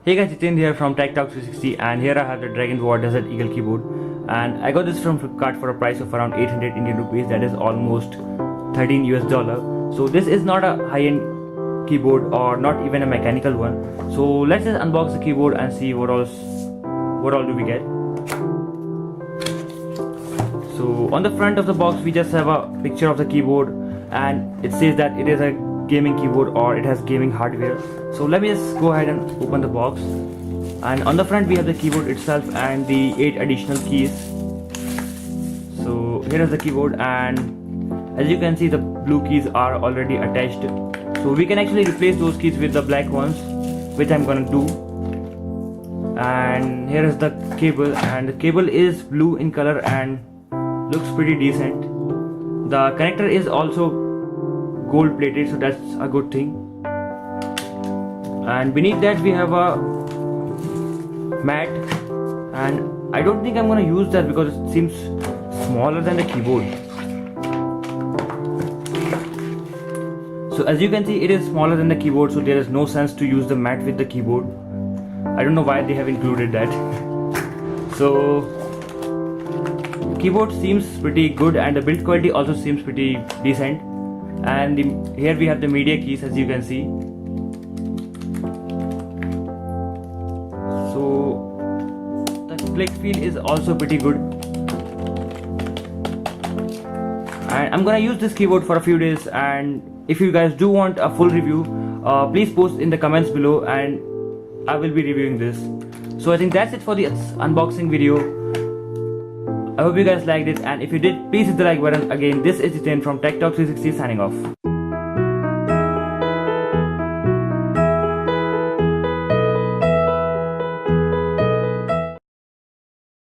Hey guys, Jitin here from Tech Talk 360, and here I have the Dragon War Desert Eagle keyboard, and I got this from Flipkart for a price of around 800 Indian rupees, that is almost 13 US dollar. So this is not a high-end keyboard or not even a mechanical one. So let's just unbox the keyboard and see what all do we get. So on the front of the box we just have a picture of the keyboard, and it says that it is a gaming keyboard or it has gaming hardware. So let me just go ahead and open the box, and on the front we have the keyboard itself and the 8 additional keys. So here is the keyboard, and as you can see the blue keys are already attached, so we can actually replace those keys with the black ones, which I'm gonna do. And here is the cable, and the cable is blue in color and looks pretty decent. The connector is also gold plated, so that's a good thing. And beneath that we have a mat, and I don't think I'm gonna use that because it seems smaller than the keyboard. So as you can see, it is smaller than the keyboard, so there is no sense to use the mat with the keyboard. I don't know why they have included that. So keyboard seems pretty good, and the build quality also seems pretty decent. And here we have the media keys, as you can see. So the click feel is also pretty good, and I'm gonna use this keyboard for a few days. And if you guys do want a full review, please post in the comments below and I will be reviewing this. So I think that's it for the unboxing video. I hope you guys liked it, and if you did, please hit the like button. Again, this is Jitin from Tech Talk 360 signing off.